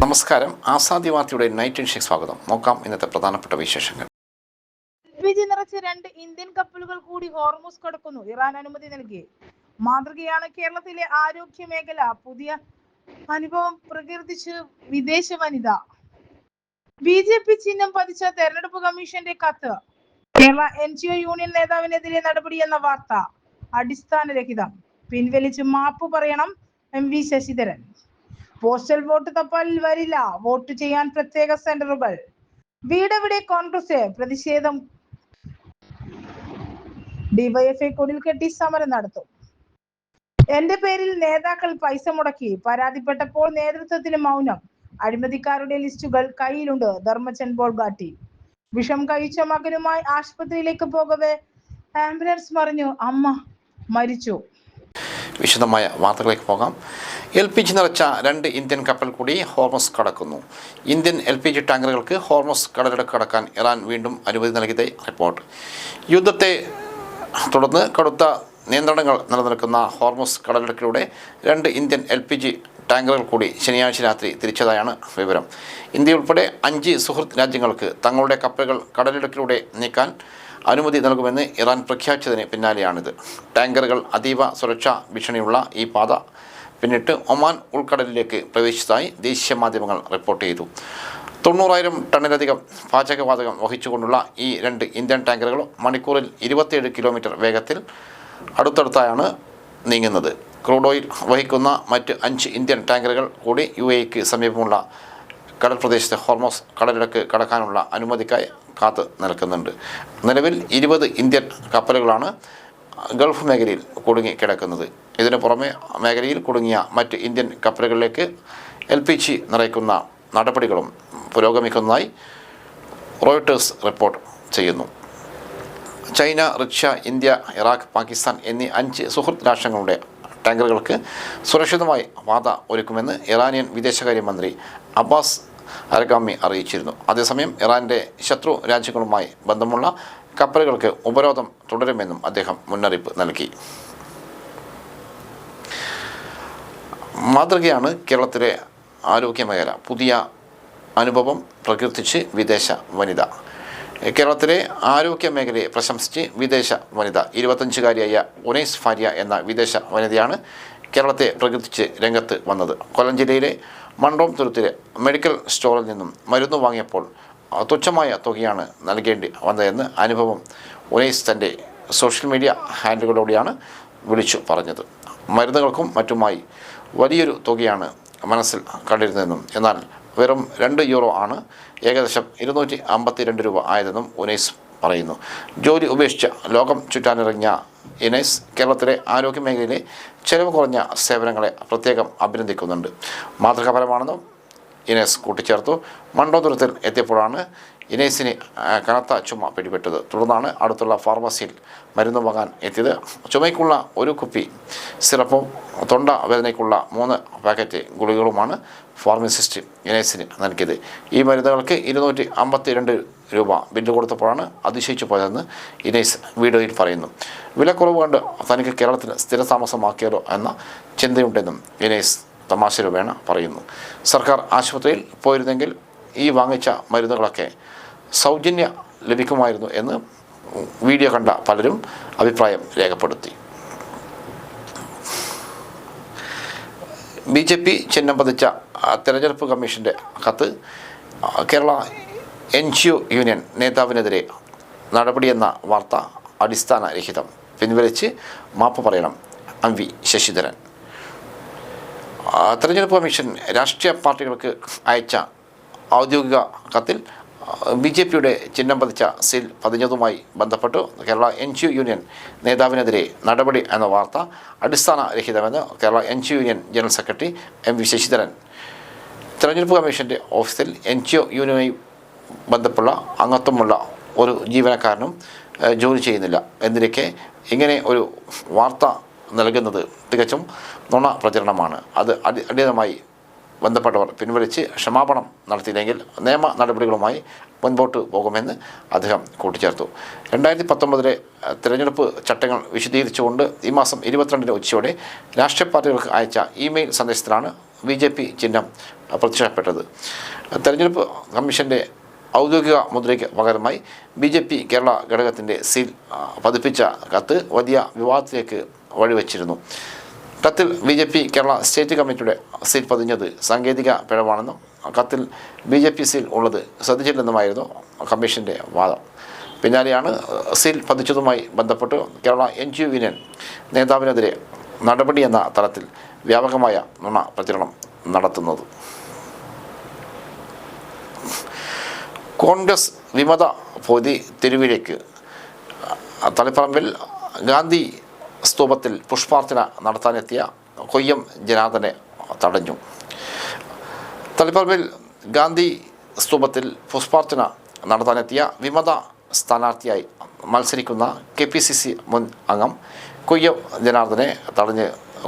നമസ്കാരം. ആസാദി വാർത്തയുടെ നൈറ്റ് എഡിഷനിലേക്ക് സ്വാഗതം. നോക്കാം ഇന്നത്തെ പ്രധാനപ്പെട്ട വിശേഷങ്ങൾ. LPG നിറച്ച 2 ഇന്ത്യൻ കപ്പലുകൾ കൂടി ഹോർമുസ് കടക്കുന്നു. ഇറാൻ അനുമതി നൽകി. മാതൃകയാണ് കേരളത്തിലെ ആരോഗ്യ മേഖല. പുതിയ അനുഭവം പ്രകീർത്തിച്ച് വിദേശ വനിത. BJP ചിഹ്നം പതിച്ച തെരഞ്ഞെടുപ്പ് കമ്മീഷന്റെ കത്ത്. കേരള NGO യൂണിയൻ നേതാവിനെതിരെ നടപടിയെന്ന വാർത്ത അടിസ്ഥാനരഹിതം. പിൻവലിച്ച് മാപ്പ് പറയണം MV ശശിധരൻ. പോസ്റ്റൽ വോട്ട് തപാലിൽ വരില്ല. വോട്ട് ചെയ്യാൻ പ്രത്യേക സെന്ററുകൾ. വീടെവിടെ കോൺഗ്രസ് പ്രതിഷേധം. ഡിവൈഎഫ്ഐ കൊടിൽ കെട്ടി സമരം നടത്തും. എന്റെ പേരിൽ നേതാക്കൾ പൈസ മുടക്കി. പരാതിപ്പെട്ടപ്പോൾ നേതൃത്വത്തിന് മൗനം. അഴിമതിക്കാരുടെ ലിസ്റ്റുകൾ കയ്യിലുണ്ട്. ധർമ്മചൻ ബോൾഗാട്ടി. വിഷം കഴിച്ച മകനുമായി ആശുപത്രിയിലേക്ക് പോകവെ ആംബുലൻസ് മറിഞ്ഞു. അമ്മ മരിച്ചു. വിശദമായ വാർത്തകളിലേക്ക് പോകാം. LPG നിറച്ച 2 ഇന്ത്യൻ കപ്പൽ കൂടി ഹോർമസ് കടക്കുന്നു. ഇന്ത്യൻ LPG ടാങ്കറുകൾക്ക് ഹോർമസ് കടലിടുക്ക് കടക്കാൻ ഇറാൻ വീണ്ടും അനുമതി നൽകിയതായി റിപ്പോർട്ട്. യുദ്ധത്തെ തുടർന്ന് കടുത്ത നിയന്ത്രണങ്ങൾ നിലനിൽക്കുന്ന ഹോർമസ് കടലിടുക്കിലൂടെ 2 ഇന്ത്യൻ LPG ടാങ്കറുകൾ കൂടി ശനിയാഴ്ച രാത്രി തിരിച്ചതായാണ് വിവരം. ഇന്ത്യ ഉൾപ്പെടെ 5 സുഹൃത്ത് രാജ്യങ്ങൾക്ക് തങ്ങളുടെ കപ്പലുകൾ കടലിടുക്കിലൂടെ നീക്കാൻ അനുമതി നൽകുമെന്ന് ഇറാൻ പ്രഖ്യാപിച്ചതിന് പിന്നാലെയാണിത്. ടാങ്കറുകൾ അതീവ സുരക്ഷാ ഭീഷണിയുള്ള ഈ പാത പിന്നിട്ട് ഒമാൻ ഉൾക്കടലിലേക്ക് പ്രവേശിച്ചതായി ദേശീയ മാധ്യമങ്ങൾ റിപ്പോർട്ട് ചെയ്തു. 90,000 ടണ്ണിലധികം പാചകവാതകം വഹിച്ചുകൊണ്ടുള്ള ഈ 2 ഇന്ത്യൻ ടാങ്കറുകൾ മണിക്കൂറിൽ 27 കിലോമീറ്റർ വേഗത്തിൽ അടുത്തടുത്തായാണ് നീങ്ങുന്നത്. ക്രൂഡ് ഓയിൽ വഹിക്കുന്ന മറ്റ് 5 ഇന്ത്യൻ ടാങ്കറുകൾ കൂടി UAEക്ക് സമീപമുള്ള കടൽ പ്രദേശത്തെ ഹോർമസ് കടലിടുക്ക് കടക്കാനുള്ള അനുമതിക്കായി കാത്തു നിൽക്കുന്നുണ്ട്. നിലവിൽ 20 ഇന്ത്യൻ കപ്പലുകളാണ് ഗൾഫ് മേഖലയിൽ കുടുങ്ങി കിടക്കുന്നത്. ഇതിനു പുറമെ മേഖലയിൽ കുടുങ്ങിയ മറ്റ് ഇന്ത്യൻ കപ്പലുകളിലേക്ക് LPG നിറയ്ക്കുന്ന നടപടികളും പുരോഗമിക്കുന്നതായി റോയിട്ടേഴ്സ് റിപ്പോർട്ട് ചെയ്യുന്നു. China, Russia, India, Iraq, Pakistan എന്നീ 5 സുഹൃത്ത് രാഷ്ട്രങ്ങളുടെ ടാങ്കറുകൾക്ക് സുരക്ഷിതമായി പാത ഒരുക്കുമെന്ന് ഇറാനിയൻ വിദേശകാര്യമന്ത്രി അബ്ബാസ് അരഗാമി അറിയിച്ചിരുന്നു. അതേസമയം ഇറാൻ്റെ ശത്രു രാജ്യങ്ങളുമായി ബന്ധമുള്ള കപ്പലുകൾക്ക് ഉപരോധം തുടരുമെന്നും അദ്ദേഹം മുന്നറിയിപ്പ് നൽകി. മാതൃകയാണ് കേരളത്തിലെ ആരോഗ്യമേഖല. പുതിയ അനുഭവം പ്രകീർത്തിച്ച് വിദേശ വനിത. കേരളത്തിലെ ആരോഗ്യ മേഖലയെ പ്രശംസിച്ച് വിദേശ വനിത 25-കാരിയായ ഉനൈസ് ഫാരിയ എന്ന വിദേശ വനിതയാണ് കേരളത്തെ പ്രകീർത്തിച്ച് രംഗത്ത് വന്നത്. കൊല്ലം ജില്ലയിലെ മണ്ടോം തുരുത്തിലെ മെഡിക്കൽ സ്റ്റോറിൽ നിന്നും മരുന്ന് വാങ്ങിയപ്പോൾ തുച്ഛമായ തുകയാണ് നൽകേണ്ടി വന്നതെന്ന് അനുഭവം ഉനൈസ് തൻ്റെ സോഷ്യൽ മീഡിയ ഹാൻഡിലുകളിലൂടെയാണ് വിളിച്ചു പറഞ്ഞത്. മരുന്നുകൾക്കും മറ്റുമായി വലിയൊരു തുകയാണ് മനസ്സിൽ കണ്ടിരുന്നതെന്നും എന്നാൽ വെറും 2 യൂറോ ആണ് ഏകദേശം 252 രൂപ ആയതെന്നും ഉനൈസ് പറയുന്നു. ജോലി ഉപേക്ഷിച്ച ലോകം ചുറ്റാനിറങ്ങിയ ഇനൈസ് കേരളത്തിലെ ആരോഗ്യ മേഖലയിലെ ചെലവ് കുറഞ്ഞ സേവനങ്ങളെ പ്രത്യേകം അഭിനന്ദിക്കുന്നുണ്ട്. മാതൃകാപരമാണെന്നും ഇനൈസ് കൂട്ടിച്ചേർത്തു. മണ്ടോതുരത്തിൽ എത്തിയപ്പോഴാണ് ഇനൈസിന് കനത്ത ചുമ പിടിപെട്ടത്. തുടർന്നാണ് അടുത്തുള്ള ഫാർമസിയിൽ മരുന്ന് വാങ്ങാൻ എത്തിയത്. ചുമയ്ക്കുള്ള 1 കുപ്പി സിറപ്പും തൊണ്ട വേദനയ്ക്കുള്ള 3 പാക്കറ്റ് ഗുളികകളുമാണ് ഫാർമസിസ്റ്റ് ഇനൈസിന് നൽകിയത്. ഈ മരുന്നുകൾക്ക് 252 രൂപ ബില്ല് കൊടുത്തപ്പോഴാണ് അതിശയിച്ചു പോയതെന്ന് ഇനൈസ് വീഡിയോയിൽ പറയുന്നു. വിലക്കുറവ് കണ്ട് തനിക്ക് കേരളത്തിൽ സ്ഥിരതാമസമാക്കിയാലോ എന്ന ചിന്തയുണ്ടെന്നും ഇനൈസ് തമാശ രൂപേണ പറയുന്നു. സർക്കാർ ആശുപത്രിയിൽ പോയിരുന്നെങ്കിൽ ഈ വാങ്ങിച്ച മരുന്നുകളൊക്കെ സൗജന്യ ലഭിക്കുമായിരുന്നു എന്ന് വീഡിയോ കണ്ട പലരും അഭിപ്രായം രേഖപ്പെടുത്തി. BJP ചിഹ്നം പതിച്ച തെരഞ്ഞെടുപ്പ് കമ്മീഷൻ്റെ കത്ത്. കേരള NGO യൂണിയൻ നേതാവിനെതിരെ നടപടിയെന്ന വാർത്ത അടിസ്ഥാനരഹിതം. പിൻവലിച്ച് മാപ്പ് പറയണം MV ശശിധരൻ. തെരഞ്ഞെടുപ്പ് കമ്മീഷൻ രാഷ്ട്രീയ പാർട്ടികൾക്ക് അയച്ച ഔദ്യോഗിക കത്തിൽ BJPയുടെ ചിഹ്നം പതിച്ച സീൽ പതിഞ്ഞതുമായി ബന്ധപ്പെട്ട് കേരള NGO യൂണിയൻ നേതാവിനെതിരെ നടപടി എന്ന വാർത്ത അടിസ്ഥാനരഹിതമെന്ന് Kerala NGO union general secretary MV Sasidharan തെരഞ്ഞെടുപ്പ് കമ്മീഷൻ്റെ ഓഫീസിൽ NGO യൂണിയനുമായി ബന്ധപ്പെട്ട അംഗത്വമുള്ള ഒരു ജീവനക്കാരനും ജോലി ചെയ്യുന്നില്ല എന്നിരിക്കെ ഇങ്ങനെ ഒരു വാർത്ത നൽകുന്നത് തികച്ചും നുണ പ്രചരണമാണ്. അത് അടിയന്തരമായി ബന്ധപ്പെട്ടവർ പിൻവലിച്ച് ക്ഷമാപണം നടത്തിയില്ലെങ്കിൽ നിയമ നടപടികളുമായി മുൻപോട്ട് പോകുമെന്ന് അദ്ദേഹം കൂട്ടിച്ചേർത്തു. 2019 തിരഞ്ഞെടുപ്പ് ചട്ടങ്ങൾ വിശദീകരിച്ചുകൊണ്ട് ഈ മാസം 22 ഉച്ചയോടെ രാഷ്ട്രീയ പാർട്ടികൾക്ക് അയച്ച ഇമെയിൽ സന്ദേശത്തിലാണ് BJP ചിഹ്നം പ്രത്യക്ഷപ്പെട്ടത്. തെരഞ്ഞെടുപ്പ് കമ്മീഷൻ്റെ ഔദ്യോഗിക മുദ്രയ്ക്ക് പകരമായി BJP കേരള ഘടകത്തിൻ്റെ സീൽ പതിപ്പിച്ച കത്ത് വലിയ വിവാദത്തിലേക്ക് വഴിവെച്ചിരുന്നു. കത്തിൽ BJP കേരള സ്റ്റേറ്റ് കമ്മിറ്റിയുടെ സീൽ പതിഞ്ഞത് സാങ്കേതിക പിഴവാണെന്നും കത്തിൽ BJP സീൽ ഉള്ളത് ശ്രദ്ധിച്ചില്ലെന്നുമായിരുന്നു കമ്മീഷൻ്റെ വാദം. പിന്നാലെയാണ് സീൽ പതിച്ചതുമായി ബന്ധപ്പെട്ട് കേരള NGO യൂണിയൻ നേതാവിനെതിരെ നടപടി എന്ന തലത്തിൽ വ്യാപകമായ നുണ പ്രചരണം നടത്തുന്നത്. കോൺഗ്രസ് വിമത പൊതി തെരുവിലേക്ക്. തളിപ്പറമ്പിൽ ഗാന്ധി സ്തൂപത്തിൽ പുഷ്പാർച്ചന നടത്താനെത്തിയ കൊയ്യം ജനാർദ്ദനെ തടഞ്ഞു. തളിപ്പറമ്പിൽ ഗാന്ധി സ്തൂപത്തിൽ പുഷ്പാർച്ചന നടത്താനെത്തിയ വിമത സ്ഥാനാർത്ഥിയായി മത്സരിക്കുന്ന KPCC മുൻ അംഗം കൊയ്യം ജനാർദ്ദനെ തടഞ്ഞ്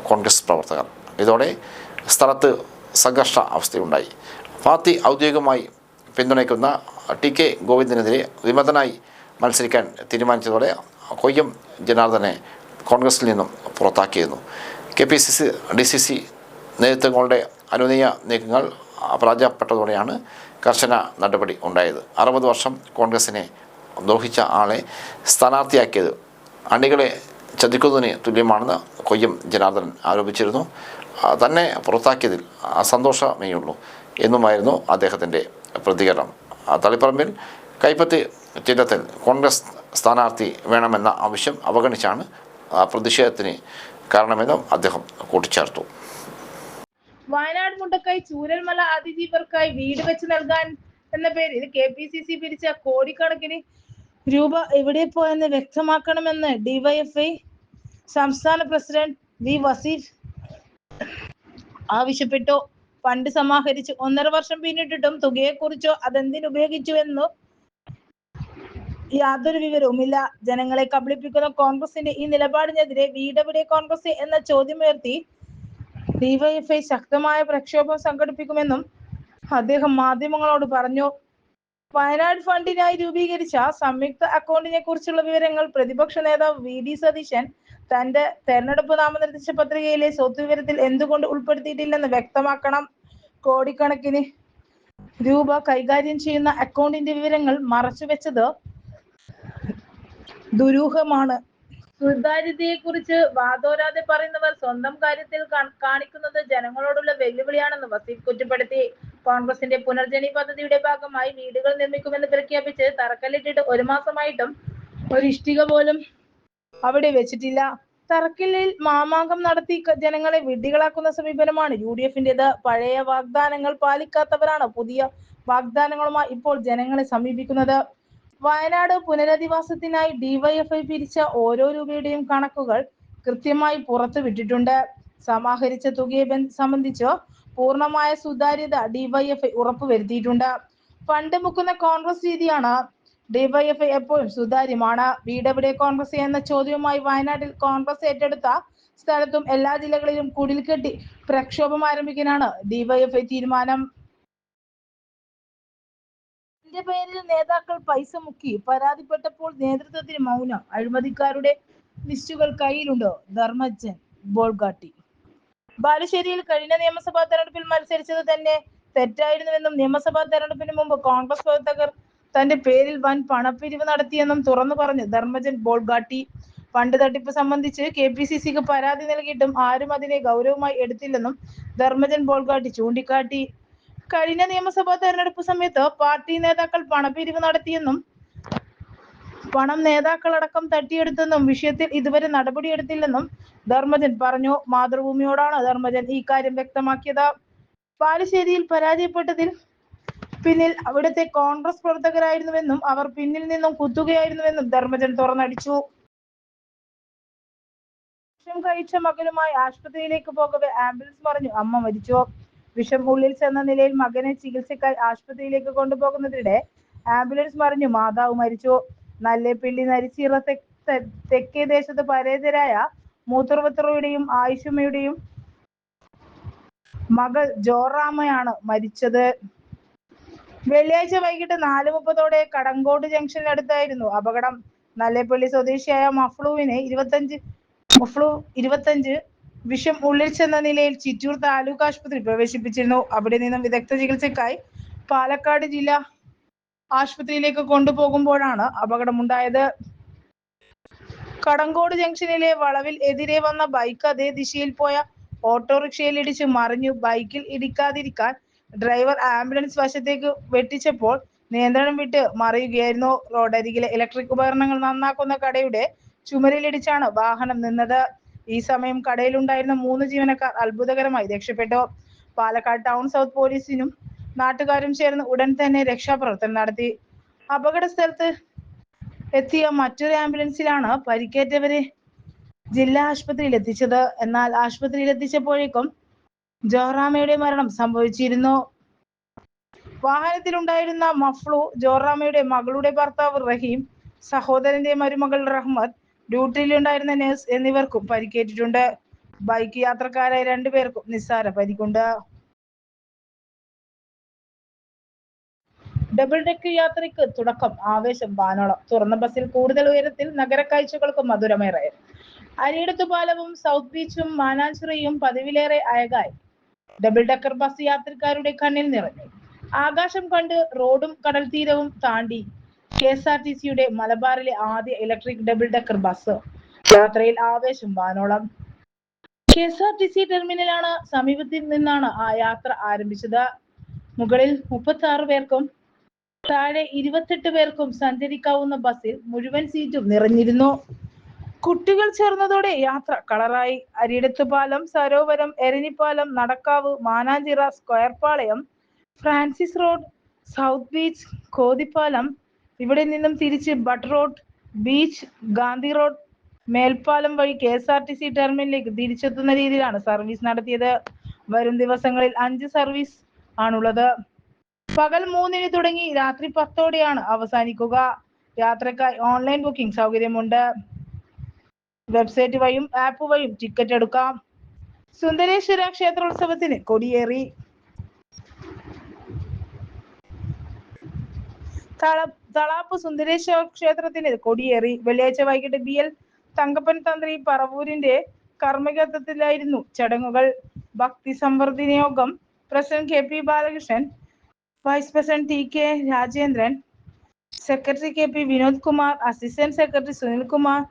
കോൺഗ്രസ് പ്രവർത്തകർ. ഇതോടെ സ്ഥലത്ത് സംഘർഷ അവസ്ഥയുണ്ടായി. പാർട്ടി ഔദ്യോഗികമായി പിന്തുണയ്ക്കുന്ന TK ഗോവിന്ദനെതിരെ വിമതനായി മത്സരിക്കാൻ തീരുമാനിച്ചതോടെ കൊയ്യം ജനാർദ്ദനെ കോൺഗ്രസിൽ നിന്നും പുറത്താക്കിയിരുന്നു. KPCC DCC നേതൃത്വങ്ങളുടെ അനുനയ നീക്കങ്ങൾ പരാജയപ്പെട്ടതോടെയാണ് കർശന നടപടി ഉണ്ടായത്. 60 വർഷം കോൺഗ്രസിനെ ദ്രോഹിച്ച ആളെ സ്ഥാനാർത്ഥിയാക്കിയത് അണികളെ ചതിക്കുന്നതിന് തുല്യമാണെന്ന് കൊയ്യം ജനാർദ്ദൻ ആരോപിച്ചിരുന്നു. തന്നെ പുറത്താക്കിയതിൽ സന്തോഷമേയുള്ളൂ എന്നുമായിരുന്നു അദ്ദേഹത്തിൻ്റെ പ്രതികരണം. തളിപ്പറമ്പിൽ കൈപ്പത്തി ചിഹ്നത്തിൽ കോൺഗ്രസ് സ്ഥാനാർത്ഥി വേണമെന്ന ആവശ്യം അവഗണിച്ചാണ് പ്രതിഷേധത്തിന് കാരണമെന്നും അദ്ദേഹം കൂട്ടിച്ചേർത്തു. വയനാട് മുണ്ടക്കൈ ചൂരൽമല അതിജീവർക്കായി വീട് വെച്ച് നൽകാൻ എന്ന പേരിൽ KPCC പിരിച്ച കോടിക്കണക്കിന് രൂപ എവിടെ പോയെന്ന് വ്യക്തമാക്കണമെന്ന് DYFI സംസ്ഥാന പ്രസിഡന്റ് V വസീഫ് ആവശ്യപ്പെട്ടു. ഫണ്ട് സമാഹരിച്ച് 1.5 വർഷം പിന്നിട്ടിട്ടും തുകയെക്കുറിച്ചോ അതെന്തിനുപയോഗിച്ചുവെന്നോ യാതൊരു വിവരവുമില്ല. ജനങ്ങളെ കബളിപ്പിക്കുന്ന കോൺഗ്രസിന്റെ ഈ നിലപാടിനെതിരെ വീടെവിടെ കോൺഗ്രസ് എന്ന ചോദ്യമുയർത്തി DYFI ശക്തമായ പ്രക്ഷോഭം സംഘടിപ്പിക്കുമെന്നും അദ്ദേഹം മാധ്യമങ്ങളോട് പറഞ്ഞു. വയനാട് ഫണ്ടിനായി രൂപീകരിച്ച സംയുക്ത അക്കൗണ്ടിനെ കുറിച്ചുള്ള വിവരങ്ങൾ പ്രതിപക്ഷ നേതാവ് VD സതീശൻ തന്റെ തെരഞ്ഞെടുപ്പ് നാമനിർദ്ദേശ പത്രികയിലെ സ്വത്ത് വിവരത്തിൽ എന്തുകൊണ്ട് ഉൾപ്പെടുത്തിയിട്ടില്ലെന്ന് വ്യക്തമാക്കണം. കോടിക്കണക്കിന് രൂപ കൈകാര്യം ചെയ്യുന്ന അക്കൗണ്ടിന്റെ വിവരങ്ങൾ മറച്ചുവെച്ചത് ദുരൂഹമാണ്. സുതാര്യതയെക്കുറിച്ച് വാതോരാതെ പറയുന്നവർ സ്വന്തം കാര്യത്തിൽ കാണിക്കുന്നത് ജനങ്ങളോടുള്ള വെല്ലുവിളിയാണെന്ന് വസീഫ് കുറ്റപ്പെടുത്തി. കോൺഗ്രസിന്റെ പുനർജനി പദ്ധതിയുടെ ഭാഗമായി വീടുകൾ നിർമ്മിക്കുമെന്ന് പ്രഖ്യാപിച്ച് തറക്കല്ലിട്ടിട്ട് 1 മാസമായിട്ടും ഒരു ഇഷ്ടിക പോലും അവിടെ വെച്ചിട്ടില്ല. തറക്കല്ലിൽ മാമാങ്കം നടത്തി ജനങ്ങളെ വിഡ്ഢികളാക്കുന്ന സമീപനമാണ് UDFന്റേത്. പഴയ വാഗ്ദാനങ്ങൾ പാലിക്കാത്തവരാണ് പുതിയ വാഗ്ദാനങ്ങളുമായി ഇപ്പോൾ ജനങ്ങളെ സമീപിക്കുന്നത്. വയനാട് പുനരധിവാസത്തിനായി DYFI പിരിച്ച ഓരോ രൂപയുടെയും കണക്കുകൾ കൃത്യമായി പുറത്തു വിട്ടിട്ടുണ്ട്. സമാഹരിച്ച തുകയെ സംബന്ധിച്ച് പൂർണ്ണമായ സുതാര്യത DYFI ഉറപ്പുവരുത്തിയിട്ടുണ്ട്. ഫണ്ട് മുക്കുന്ന കോൺഗ്രസ് രീതിയാണ്. DYFI എപ്പോഴും സുതാര്യമാണ്. വീടെവിടെ കോൺഗ്രസ് എന്ന ചോദ്യവുമായി വയനാട്ടിൽ കോൺഗ്രസ് ഏറ്റെടുത്ത സ്ഥലത്തും എല്ലാ ജില്ലകളിലും കുടിൽകെട്ടി പ്രക്ഷോഭം ആരംഭിക്കാനാണ് DYFI തീരുമാനം. ഇതിന്റെ പേരിൽ നേതാക്കൾ പൈസ മുക്കി പരാതിപ്പെട്ടപ്പോൾ നേതൃത്വത്തിന് മൗനം. അഴിമതിക്കാരുടെ ലിസ്റ്റുകൾ കയ്യിലുണ്ട്. ധർമ്മജൻ ബോൾഗാട്ടി. ബാലുശ്ശേരിയിൽ കഴിഞ്ഞ നിയമസഭാ തെരഞ്ഞെടുപ്പിൽ മത്സരിച്ചത് തന്നെ തെറ്റായിരുന്നുവെന്നും നിയമസഭാ തെരഞ്ഞെടുപ്പിന് മുമ്പ് കോൺഗ്രസ് പ്രവർത്തകർ തന്റെ പേരിൽ വൻ പണപ്പിരിവ് നടത്തിയെന്നും തുറന്നു പറഞ്ഞു ധർമ്മജൻ ബോൾഗാട്ടി. ഫണ്ട് തട്ടിപ്പ് സംബന്ധിച്ച് KPCCക്ക് പരാതി നൽകിയിട്ടും ആരും അതിനെ ഗൗരവമായി എടുത്തില്ലെന്നും ധർമ്മജൻ ബോൾഗാട്ടി ചൂണ്ടിക്കാട്ടി. കഴിഞ്ഞ നിയമസഭാ തെരഞ്ഞെടുപ്പ് സമയത്ത് പാർട്ടി നേതാക്കൾ പണപ്പിരിവ് നടത്തിയെന്നും പണം നേതാക്കളടക്കം തട്ടിയെടുത്തെന്നും വിഷയത്തിൽ ഇതുവരെ നടപടിയെടുത്തില്ലെന്നും ധർമ്മജൻ പറഞ്ഞു. മാതൃഭൂമിയോടാണ് ധർമ്മജൻ ഈ കാര്യം വ്യക്തമാക്കിയത്. ബാലുശ്ശേരിയിൽ പരാജയപ്പെട്ടതിൽ പിന്നിൽ അവിടുത്തെ കോൺഗ്രസ് പ്രവർത്തകരായിരുന്നുവെന്നും അവർ പിന്നിൽ നിന്നും കുത്തുകയായിരുന്നുവെന്നും ധർമ്മജൻ തുറന്നടിച്ചു. വിഷം കഴിച്ച മകനുമായി ആശുപത്രിയിലേക്ക് പോകവെ ആംബുലൻസ് മറിഞ്ഞു അമ്മ മരിച്ചു. വിഷം ഉള്ളിൽ ചെന്ന നിലയിൽ മകനെ ചികിത്സയ്ക്കായി ആശുപത്രിയിലേക്ക് കൊണ്ടുപോകുന്നതിനിടെ ആംബുലൻസ് മറിഞ്ഞു മാതാവ് മരിച്ചു. നല്ലേപ്പിള്ളി നരിച്ചീറ തെക്കേ ദേശത്ത് പരേതരായ മൂത്തുറുവത്തറയുടെയും ആയിഷമ്മയുടെയും മകൾ ജോറാമയാണ് മരിച്ചത്. വെള്ളിയാഴ്ച വൈകിട്ട് 4:30 കടങ്കോട് ജംഗ്ഷനിനടുത്തായിരുന്നു അപകടം. നല്ലേപ്പള്ളി സ്വദേശിയായ മഫ്ലു 25 വിഷം ഉള്ളിൽ ചെന്ന നിലയിൽ ചിറ്റൂർ താലൂക്ക് ആശുപത്രിയിൽ പ്രവേശിപ്പിച്ചിരുന്നു. അവിടെ നിന്നും വിദഗ്ധ ചികിത്സയ്ക്കായി പാലക്കാട് ജില്ലാ ആശുപത്രിയിലേക്ക് കൊണ്ടുപോകുമ്പോഴാണ് അപകടമുണ്ടായത്. കടങ്കോട് ജംഗ്ഷനിലെ വളവിൽ എതിരെ വന്ന ബൈക്ക് അതേ ദിശയിൽ പോയ ഓട്ടോറിക്ഷയിൽ ഇടിച്ച് മറിഞ്ഞു. ബൈക്കിൽ ഇടിക്കാതിരിക്കാൻ ഡ്രൈവർ ആംബുലൻസ് വശത്തേക്ക് വെട്ടിച്ചപ്പോൾ നിയന്ത്രണം വിട്ട് മറിയുകയായിരുന്നു. റോഡരികിലെ ഇലക്ട്രിക് ഉപകരണങ്ങൾ നന്നാക്കുന്ന കടയുടെ ചുമരിലിടിച്ചാണ് വാഹനം നിന്നത്. ഈ സമയം കടയിലുണ്ടായിരുന്ന 3 ജീവനക്കാർ അത്ഭുതകരമായി രക്ഷപ്പെട്ടു. പാലക്കാട് ടൗൺ സൗത്ത് പോലീസിനും നാട്ടുകാരും ചേർന്ന് ഉടൻ തന്നെ രക്ഷാപ്രവർത്തനം നടത്തി. അപകട സ്ഥലത്ത് എത്തിയ മറ്റൊരു ആംബുലൻസിലാണ് പരിക്കേറ്റവരെ ജില്ലാ ആശുപത്രിയിൽ എത്തിച്ചത്. എന്നാൽ ആശുപത്രിയിൽ എത്തിച്ചപ്പോഴേക്കും ജോറാമയുടെ മരണം സംഭവിച്ചിരുന്നു. വാഹനത്തിലുണ്ടായിരുന്ന മഫ്ലു, ജോറാമയുടെ മകളുടെ ഭർത്താവ് റഹീം, സഹോദരന്റെ മരുമകൾ റഹ്മത്ത്, ഡ്യൂട്ടിയിലുണ്ടായിരുന്ന നഴ്സ് എന്നിവർക്കും പരിക്കേറ്റിട്ടുണ്ട്. ബൈക്ക് യാത്രക്കാരായ 2 പേർക്കും നിസ്സാര പരിക്കുണ്ട്. ഡബിൾ ഡെക്ക് യാത്രയ്ക്ക് തുടക്കം, ആവേശം വാനോളം. തുറന്ന ബസ്സിൽ കൂടുതൽ ഉയരത്തിൽ, നഗരക്കാഴ്ചകൾക്ക് മധുരമേറെ. അരിയിടത്തു പാലവും സൗത്ത് ബീച്ചും മാനാഞ്ചിറയും പതിവിലേറെ അഴകായി. ഡബിൾ ഡെക്കർ ബസ് യാത്രക്കാരുടെ കണ്ണിൽ നിറഞ്ഞു. ആകാശം കണ്ട് റോഡും കടൽ തീരവും താണ്ടി KSRTCയുടെ മലബാറിലെ ആദ്യ ഇലക്ട്രിക് ഡബിൾ ഡെക്കർ ബസ് യാത്രയിൽ ആവേശം വാനോളം. KSRTC ടെർമിനലാണ് സമീപത്തിൽ നിന്നാണ് ആ യാത്ര ആരംഭിച്ചത്. മുകളിൽ 36 പേർക്കും താഴെ 28 പേർക്കും സഞ്ചരിക്കാവുന്ന ബസ്സിൽ മുഴുവൻ സീറ്റും നിറഞ്ഞിരുന്നു. കുട്ടികൾ ചേർന്നതോടെ യാത്ര കളറായി. Arayidathu palam, Sarovaram, Eranhipalam, Nadakkavu, Mananchira, square Palayam, Francis road, south beach, Kothipalam, ഇവിടെ നിന്നും തിരിച്ച് butt road, beach, Gandhi road, മേൽപ്പാലം വഴി KSRTC ടെർമിനലിലേക്ക് തിരിച്ചെത്തുന്ന രീതിയിലാണ് സർവീസ് നടത്തിയത്. വരും ദിവസങ്ങളിൽ 5 സർവീസ് ആണുള്ളത്. പകൽ 3-ന് തുടങ്ങി രാത്രി 10-ഓടെയാണ് അവസാനിക്കുക. യാത്രക്കായി ഓൺലൈൻ ബുക്കിംഗ് സൗകര്യമുണ്ട്. വെബ്സൈറ്റ് വഴിയും ആപ്പ് വഴിയും ടിക്കറ്റ് എടുക്കാം. സുന്ദരേശ്വര ക്ഷേത്രോത്സവത്തിന് കൊടിയേറി. തളാപ്പ് സുന്ദരേശ്വര ക്ഷേത്രത്തിന് കൊടിയേറി. വെള്ളിയാഴ്ച വൈകിട്ട് BL തങ്കപ്പൻ തന്ത്രി പറവൂരിന്റെ കർമ്മകത്വത്തിലായിരുന്നു ചടങ്ങുകൾ. ഭക്തി സംവർദ്ധന യോഗം president KP Balakrishnan, vice president TK Rajendran, secretary KP Vinod Kumar, assistant secretary Sunilkumar,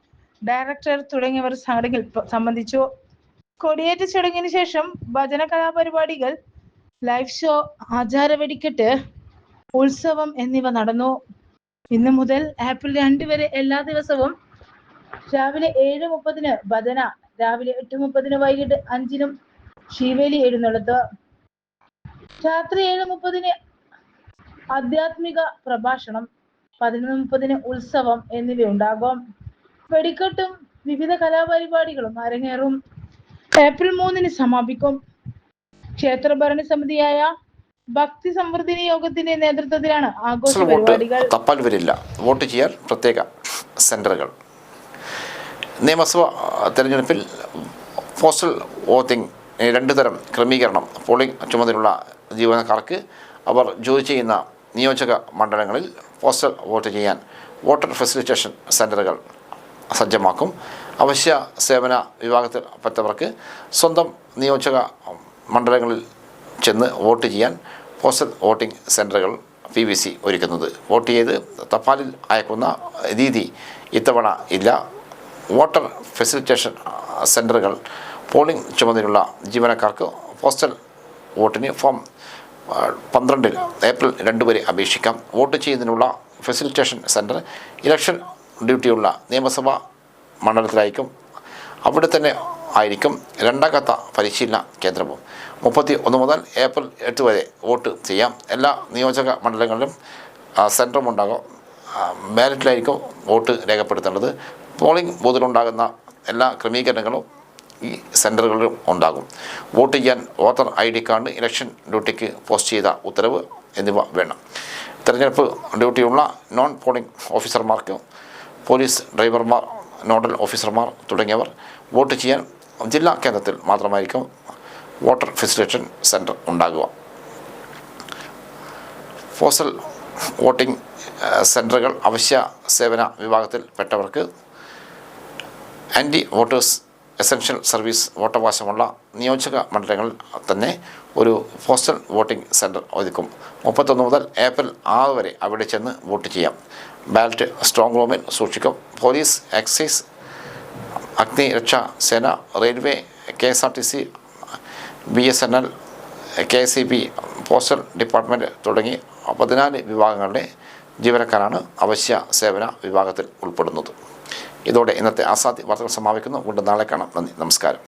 director തുടങ്ങിയവർ ചടങ്ങിൽ സംബന്ധിച്ചു. കൊടിയേറ്റ ചടങ്ങിന് ശേഷം ഭജന കലാപരിപാടികൾ, ലൈവ് ഷോ, ആചാര വെടിക്കെട്ട്, ഉത്സവം എന്നിവ നടന്നു. ഇന്നു മുതൽ ഏപ്രിൽ 2 വരെ എല്ലാ ദിവസവും രാവിലെ 7:30-ന് ഭജന, രാവിലെ 8:30-ന് വൈകിട്ട് 5-നും ശീവേലി എഴുന്നള്ളത്ത്, രാത്രി 7:30-ന് ആധ്യാത്മിക പ്രഭാഷണം, 11:30-ന് ഉത്സവം എന്നിവയുണ്ടാകും. വെടിക്കെട്ടും വിവിധ കലാപരിപാടികളും അരങ്ങേറും. ഏപ്രിൽ 3-ന് സമാപിക്കും. ക്ഷേത്ര ഭരണസമിതിയായ ഭക്തി സംവർദ്ധന യോഗത്തിന്റെ നേതൃത്വത്തിലാണ് ആഘോഷ പരിപാടികൾ. തപ്പാൽ വരില്ല, വോട്ട് ചെയ്യാൻ പ്രത്യേക സെന്ററുകൾ. നിയമസഭാ തെരഞ്ഞെടുപ്പിൽ പോസ്റ്റൽ വോട്ടിംഗ് 2 തരം ക്രമീകരണം. പോളിംഗ് ചുമതലയുള്ള ജീവനക്കാർക്ക് അവർ ജോലി ചെയ്യുന്ന നിയോജക മണ്ഡലങ്ങളിൽ പോസ്റ്റൽ വോട്ട് ചെയ്യാൻ വോട്ടർ ഫെസിലിറ്റേഷൻ സെന്ററുകൾ സജ്ജമാക്കും. അവശ്യ സേവന വിഭാഗത്തിൽപ്പെട്ടവർക്ക് സ്വന്തം നിയോജക മണ്ഡലങ്ങളിൽ ചെന്ന് വോട്ട് ചെയ്യാൻ പോസ്റ്റൽ വോട്ടിംഗ് സെന്ററുകൾ PVC ഒരുക്കുന്നത്. വോട്ട് ചെയ്ത് തപാലിൽ അയക്കുന്ന രീതി ഇത്തവണ ഇല്ല. വോട്ടർ ഫെസിലിറ്റേഷൻ സെന്ററുകൾ പോളിംഗ് ചുമതലയുള്ള ജീവനക്കാർക്ക് പോസ്റ്റൽ വോട്ടിന് ഫോം 12 ഏപ്രിൽ 2 വരെ അപേക്ഷിക്കാം. വോട്ട് ചെയ്യുന്നതിനുള്ള ഫെസിലിറ്റേഷൻ സെൻറ്റർ ഇലക്ഷൻ ഡ്യൂട്ടിയുള്ള നിയമസഭാ മണ്ഡലത്തിലായിരിക്കും. അവിടെ തന്നെ ആയിരിക്കും 2ാം ഘട്ട പരിശീലന കേന്ദ്രവും. 31 മുതൽ ഏപ്രിൽ 8 വരെ വോട്ട് ചെയ്യാം. എല്ലാ നിയോജക മണ്ഡലങ്ങളിലും സെൻറ്ററും ഉണ്ടാകും. ബാലറ്റിലായിരിക്കും വോട്ട് രേഖപ്പെടുത്തേണ്ടത്. പോളിംഗ് ബൂത്തിലുണ്ടാകുന്ന എല്ലാ ക്രമീകരണങ്ങളും ഈ സെൻറ്ററുകളിലും ഉണ്ടാകും. വോട്ട് ചെയ്യാൻ വോട്ടർ ID കാർഡ്, ഇലക്ഷൻ ഡ്യൂട്ടിക്ക് പോസ്റ്റ് ചെയ്ത ഉത്തരവ് എന്നിവ വേണം. തെരഞ്ഞെടുപ്പ് ഡ്യൂട്ടിയുള്ള നോൺ പോളിംഗ് ഓഫീസർമാർക്ക്, പോലീസ് ഡ്രൈവർമാർ, നോഡൽ ഓഫീസർമാർ തുടങ്ങിയവർ വോട്ട് ചെയ്യാൻ ജില്ലാ കേന്ദ്രത്തിൽ മാത്രമായിരിക്കും വോട്ടർ ഫെസിലിറ്റേഷൻ സെൻറ്റർ ഉണ്ടാകുക. പോസ്റ്റൽ വോട്ടിംഗ് സെൻറ്ററുകൾ അവശ്യ സേവന വിഭാഗത്തിൽപ്പെട്ടവർക്ക് ആൻറ്റി വോട്ടേഴ്സ് എസൻഷ്യൽ സർവീസ് വോട്ടവകാശമുള്ള നിയോജക മണ്ഡലങ്ങളിൽ തന്നെ ഒരു പോസ്റ്റൽ വോട്ടിംഗ് സെൻറ്റർ ഒരുക്കും. 31 മുതൽ ഏപ്രിൽ 6 വരെ അവിടെ ചെന്ന് വോട്ട് ചെയ്യാം. ബാലറ്റ് സ്ട്രോങ് റൂമിൽ സൂക്ഷിക്കും. പോലീസ്, എക്സൈസ്, അഗ്നിരക്ഷാ സേന, railway, KSRTC, BSNL, KSEB, postal department തുടങ്ങി 14 വിഭാഗങ്ങളുടെ ജീവനക്കാരാണ് അവശ്യ സേവന വിഭാഗത്തിൽ ഉൾപ്പെടുന്നത്. ഇതോടെ ഇന്നത്തെ ആസാദി വാർത്തകൾ സമാപിക്കുന്നു. വീണ്ടും നാളെ കാണാം. നന്ദി, നമസ്കാരം.